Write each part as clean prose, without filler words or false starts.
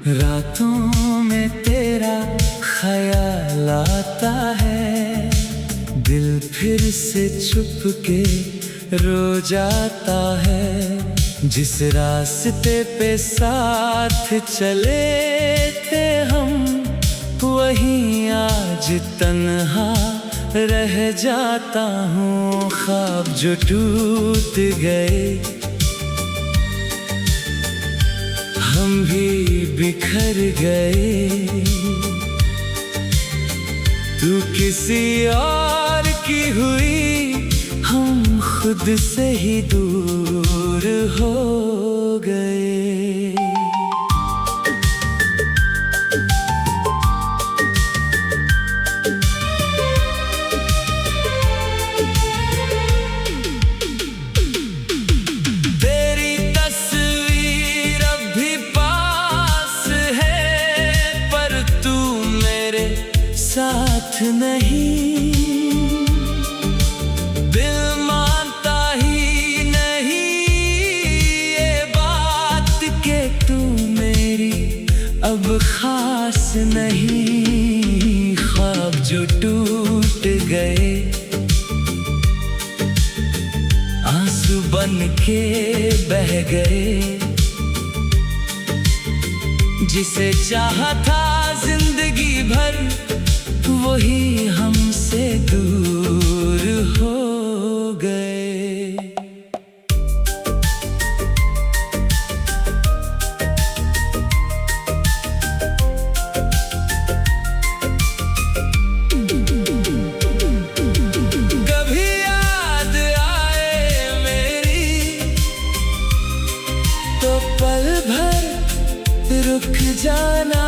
रातों में तेरा ख्याल आता है, दिल फिर से छुप के रो जाता है। जिस रास्ते पे साथ चले थे हम, वहीं आज तन्हा रह जाता हूँ। ख्वाब जो टूट गए, हम भी बिखर गए। तू किसी और की हुई, हम खुद से ही दूर हो गए। साथ नहीं, दिल मानता ही नहीं ये बात के तू मेरी अब खास नहीं। ख्वाब जो टूट गए, आंसू बन के बह गए। जिसे चाहा था जिंदगी भर, वही हमसे दूर हो गए। कभी याद आए मेरी, तो पल भर रुक जाना।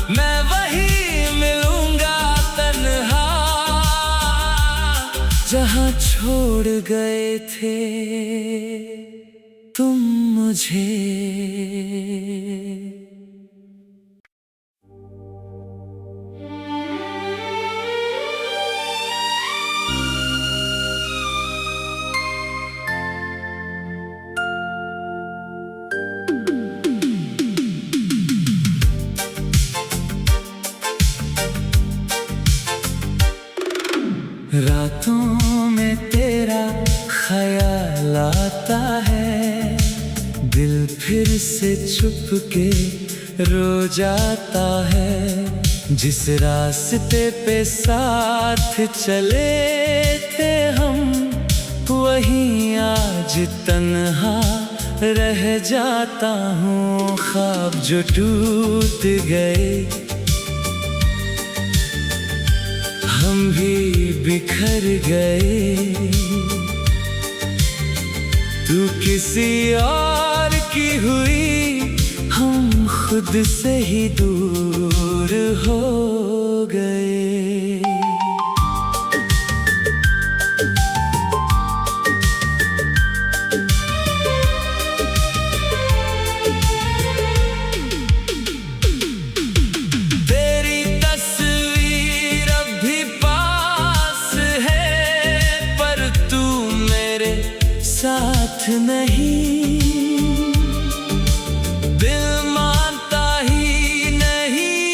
मैं वही मिलूंगा तन्हा, जहाँ छोड़ गए थे तुम मुझे। रातों में तेरा ख्याल आता है, दिल फिर से छुप के रो जाता है। जिस रास्ते पे साथ चले थे हम, वहीं आज तन्हा रह जाता हूँ। ख्वाब जो टूट गए, हम भी बिखर गए। तू किसी और की हुई, हम खुद से ही दूर हो गए। साथ नहीं, दिल मानता ही नहीं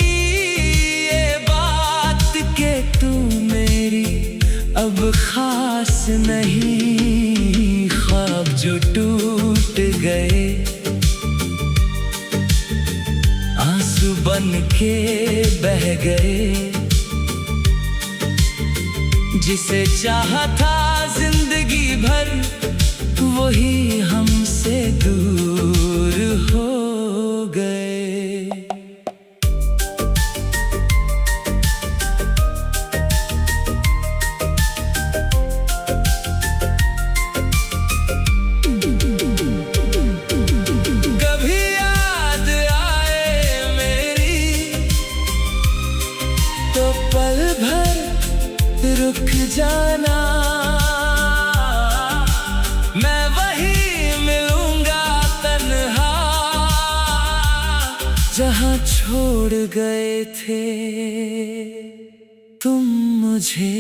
ये बात के तू मेरी अब खास नहीं। ख्वाब जो टूट गए, आंसू बन के बह गए। जिसे चाहा था जिंदगी भर, वही हमसे दूर हो गए। कभी याद आए मेरी, तो पल भर रुक जाना। मैं वही मिलूंगा तन्हा, जहाँ छोड़ गए थे तुम मुझे।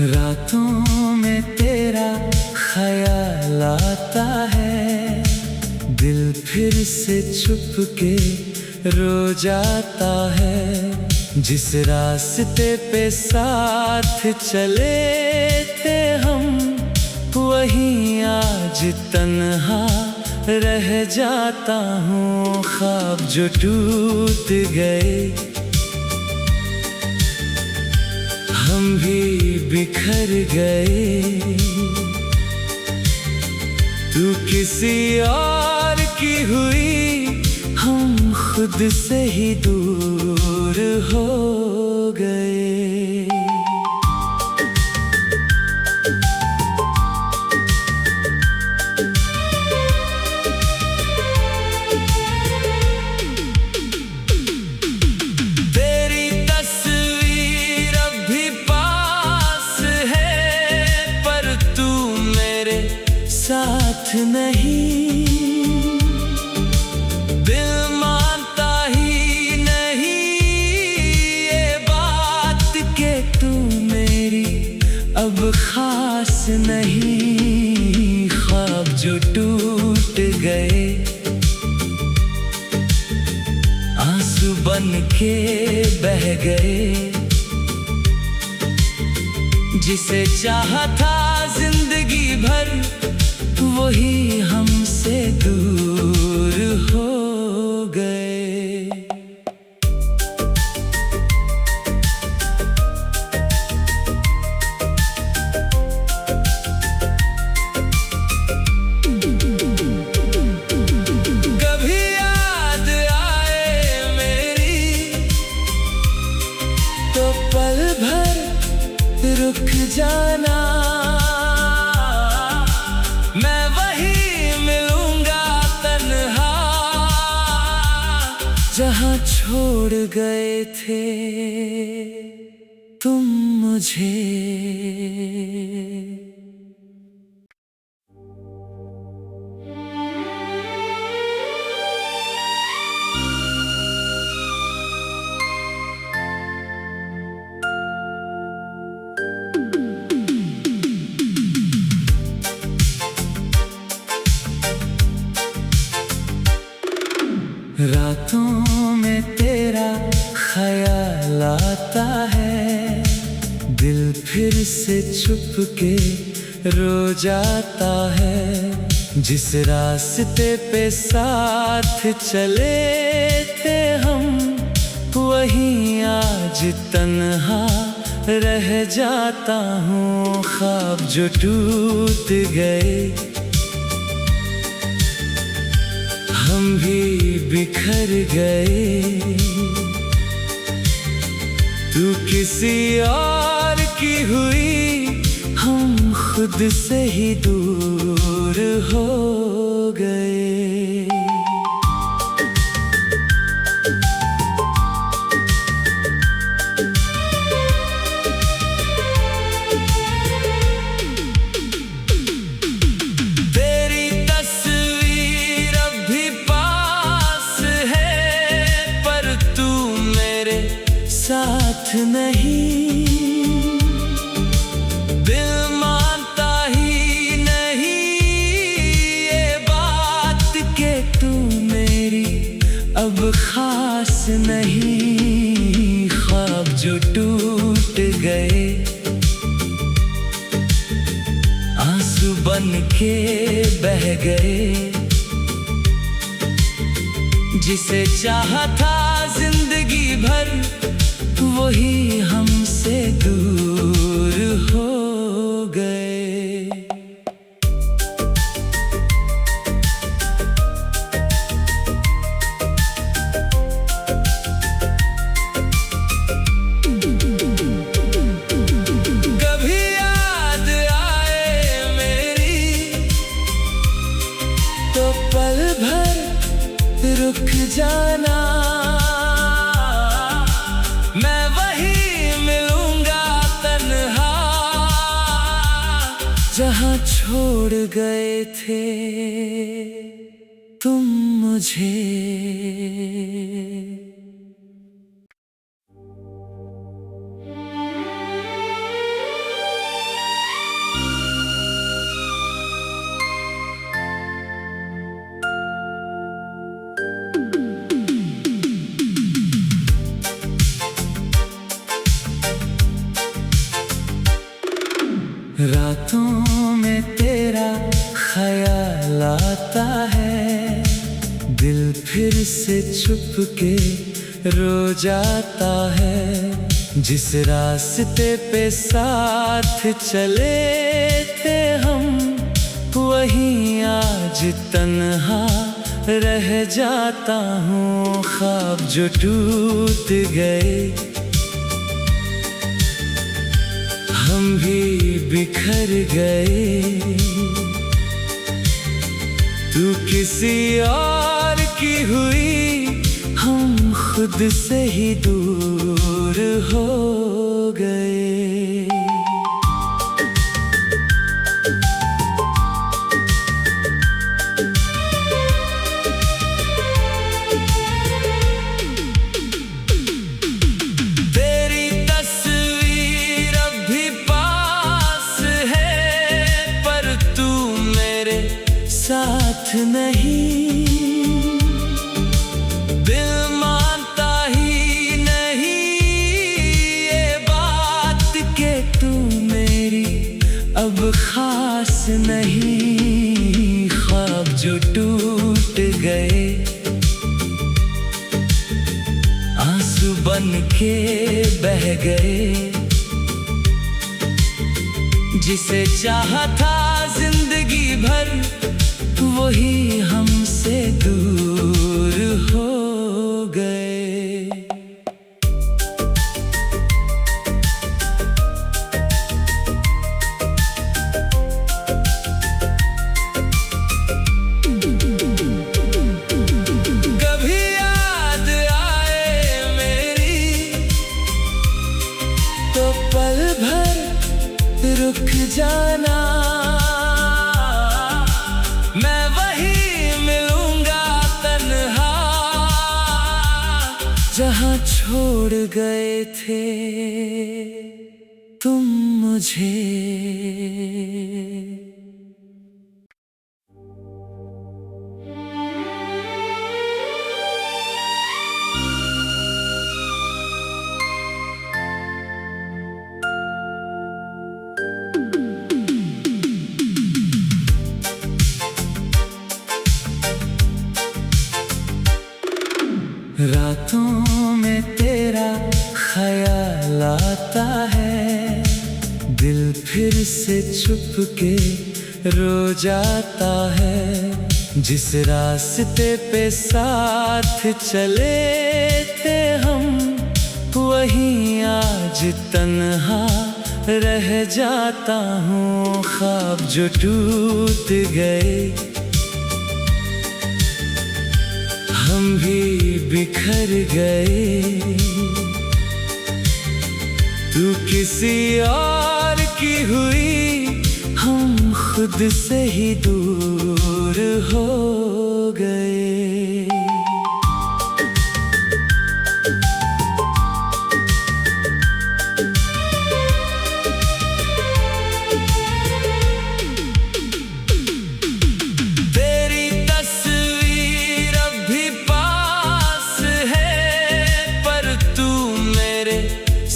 रातों में तेरा ख्याल आता है, दिल फिर से छुप के रो जाता है। जिस रास्ते पे साथ चले थे हम, वहीं आज तन्हा रह जाता हूँ। ख्वाब जो टूट गए, हम भी बिखर गए। तू किसी और की हुई, हम खुद से ही दूर हो गए। तेरी तस्वीर अब भी पास है, पर तू मेरे साथ नहीं। दिल मानता ही नहीं ये बात के तू मेरी अब खास नहीं। ख्वाब जो टूट गए, आंसू बन के बह गए। जिसे चाहा था जिंदगी भर, वही हमसे दूर हो गए। कभी याद आए मेरी, तो पल भर रुक जाना। मैं वही मिलूंगा तन्हा, जहाँ छोड़ गए थे तुम मुझे। रातों में तेरा ख्याल आता है, दिल फिर से छुप के रो जाता है। जिस रास्ते पे साथ चले थे हम, वहीं आज तन्हा रह जाता हूँ। ख्वाब जो टूट गए, हम भी बिखर गए। तू किसी और की हुई, हम खुद से ही दूर हो गए। साथ नहीं, दिल मानता ही नहीं ये बात के तू मेरी अब खास नहीं। ख्वाब जो टूट गए, आंसू बन के बह गए। जिसे चाहा था जिंदगी भर, वही हमसे दूर हो गए। कभी याद आए मेरी, तो पल भर रुक जाना। मैं वही मिलूंगा तन्हा, जहाँ छोड़ गए थे तुम मुझे। से छुप के रो जाता है। जिस रास्ते पे साथ चले थे हम, वहीं आज तन्हा रह जाता हूँ। ख्वाब जो टूट गए, हम भी बिखर गए। तू किसी और की हुई, हम खुद से ही दूर हो गए। तेरी तस्वीर अब भी पास है, पर तू मेरे साथ नहीं। दिल मानता ही नहीं ये बात के तू मेरी अब खास नहीं। ख्वाब जो टूट गए, आंसू बन के बह गए। जिसे चाहा था जिंदगी भर, वही हमसे दूर हो गए। कभी याद आए मेरी, तो पल भर रुक जाना। मैं वहीं मिलूंगा तन्हा, जहाँ छोड़ गए थे तुम मुझे। रातों में तेरा ख्याल आता है, दिल फिर से छुप के रो जाता है। जिस रास्ते पे साथ चले थे हम, वहीं आज तन्हा रह जाता हूँ। ख्वाब जो टूट गए, हम भी बिखर गए। तू किसी और की हुई, हम खुद से ही दूर हो गए।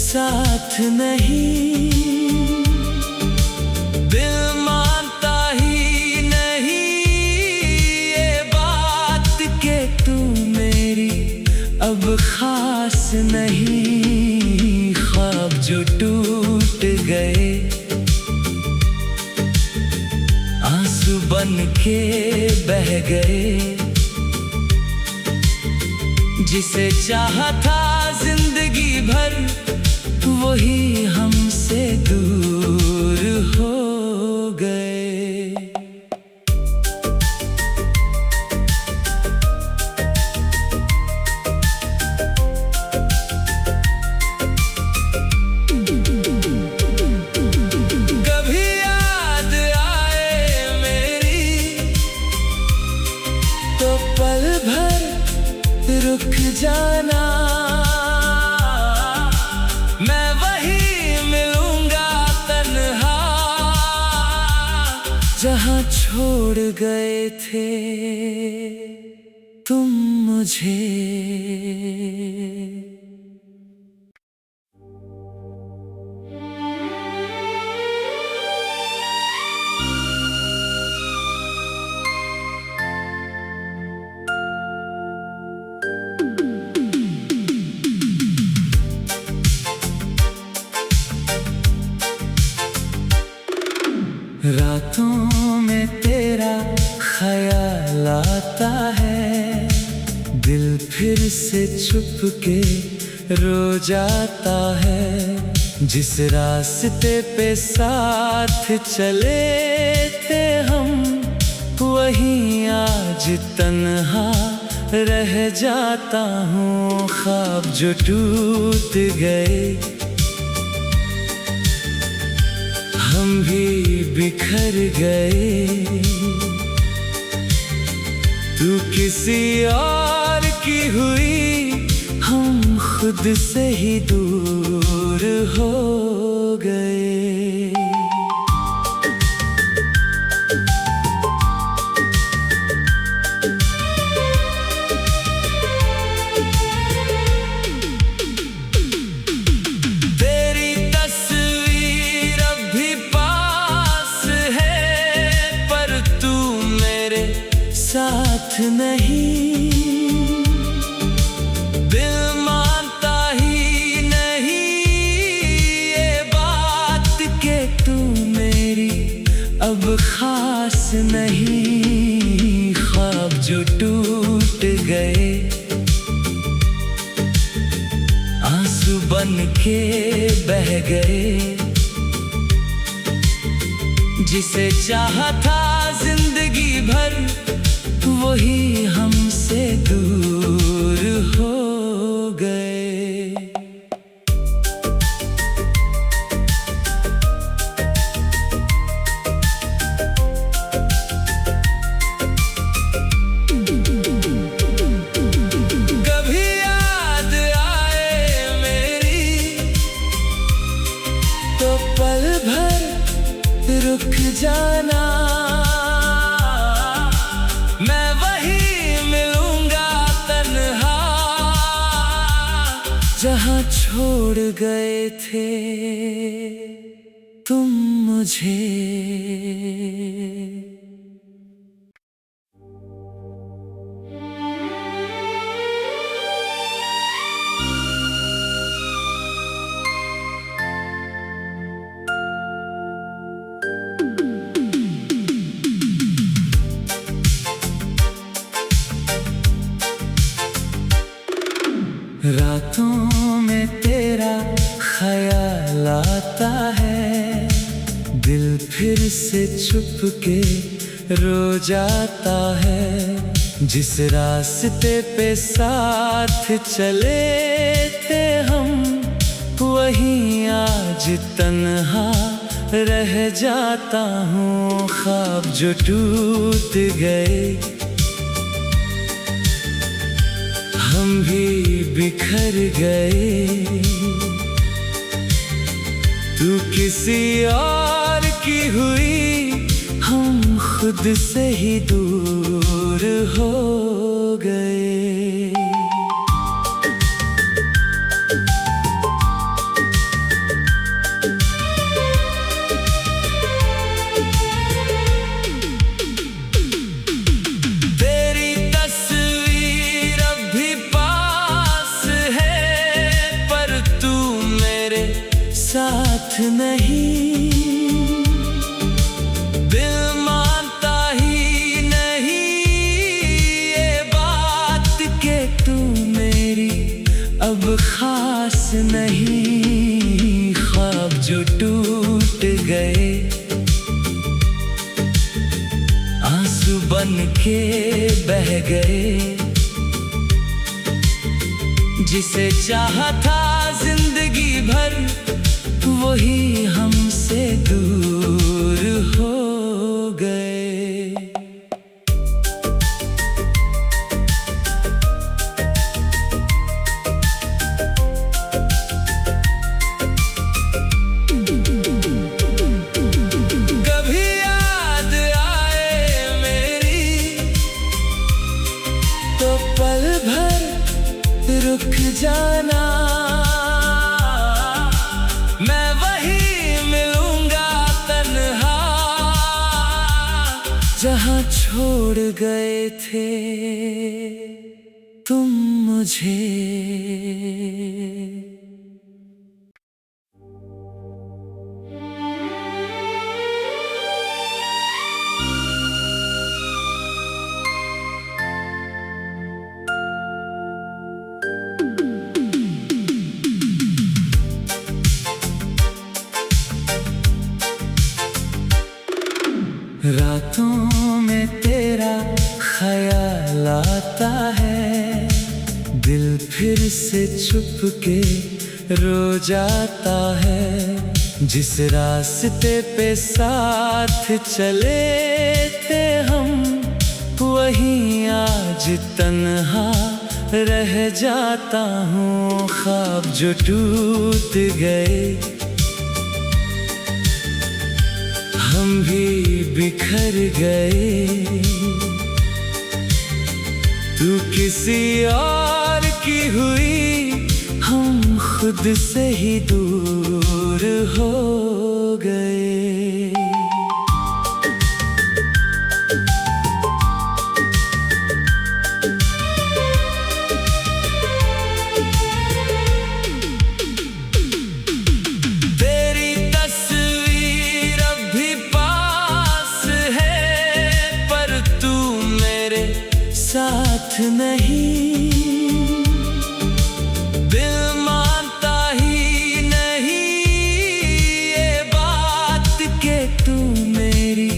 साथ नहीं, दिल मानता ही नहीं ये बात के तू मेरी अब खास नहीं। ख्वाब जो टूट गए, आंसू बन के बह गए। जिसे चाहा था जिंदगी भर, वही हमसे दूर हो गए। कभी याद आए मेरी, तो पल भर रुक जाना। मैं वहीं मिलूंगा तन्हा, जहाँ छोड़ गए थे तुम मुझे। से छुप के रो जाता है। जिस रास्ते पे साथ चले थे हम, वहीं आज तन्हा रह जाता हूँ। ख्वाब जो टूट गए, हम भी बिखर गए। तू किसी और की हुई, हम खुद से ही दूर हो गए। तेरी तस्वीर अब भी पास है, पर तू मेरे साथ नहीं। दिल मानता ही नहीं ये बात के तू मेरी अब खास नहीं। ख्वाब जो टूट गए, आंसू बन के बह गए। जिसे चाहा था जिंदगी भर, वही हमसे दूर हो गए। कभी याद आए मेरी, तो पल भर रुक जाना। मैं वहीं मिलूंगा तन्हा, जहाँ छोड़ गए थे तुम मुझे। रातों में तेरा ख्याल आता है, दिल फिर से छुप के रो जाता है। जिस रास्ते पे साथ चले थे हम, वहीं आज तन्हा रह जाता हूँ। ख्वाब जो टूट गए, हम भी बिखर गए। तू किसी और की हुई, हम खुद से ही दूर हो गए। साथ नहीं, दिल मानता ही नहीं ये बात के तू मेरी अब खास नहीं। ख्वाब जो टूट गए, आंसू बन के बह गए। जिसे चाहा था जिंदगी भर, वही हमसे दूर हो गए। कभी याद आए मेरी, तो पल भर रुक जाना। मैं वहीं मिलूंगा तन्हा, जहाँ छोड़ गए थे तुम मुझे। से छुप के रो जाता है। जिस रास्ते पे साथ चले थे हम, वहीं आज तन्हा रह जाता हूँ। ख्वाब जो टूट गए, हम भी बिखर गए। तू किसी और की हुई, हम खुद से ही दूर हो गए। तेरी तस्वीर अब भी पास है, पर तू मेरे साथ नहीं। दिल मानता ही नहीं ये बात के तू मेरी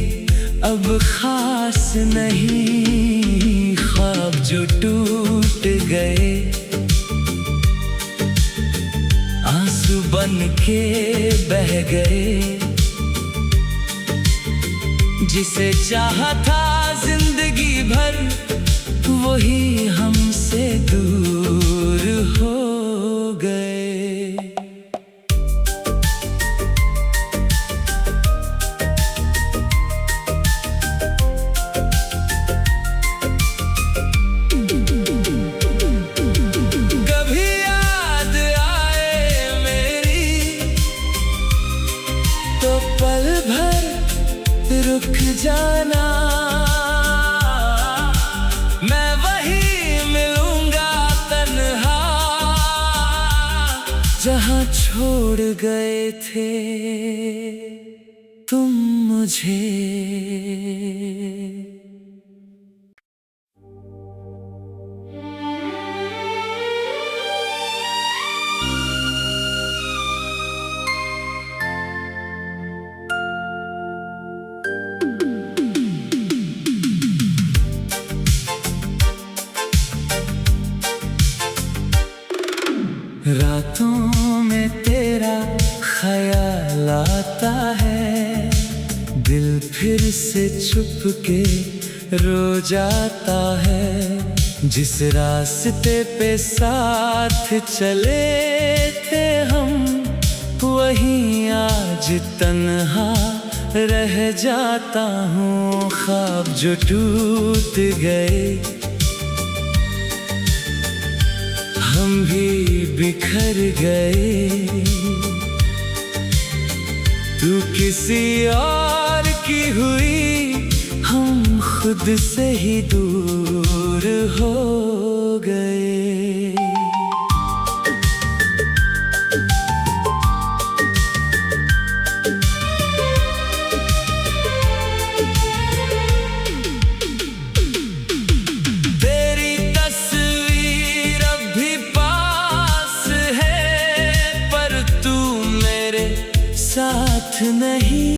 अब खास नहीं। ख्वाब जो टूट गए, आंसू बन के बह गए। जिसे चाहा था जिंदगी भर, वही हमसे दूर हो गए। कभी याद आए मेरी, तो पल भर रुक जाना। मैं वहीं मिलूंगा तन्हा, जहाँ छोड़ गए थे तुम मुझे। रातों में तेरा ख्याल आता है, दिल फिर से छुप के रो जाता है। जिस रास्ते पे साथ चले थे हम, वहीं आज तन्हा रह जाता हूँ। ख्वाब जो टूट गए, हम भी बिखर गए। तू किसी और की हुई, हम खुद से ही दूर हो गए। तेरी तस्वीर अब भी पास है, पर तू मेरे साथ नहीं।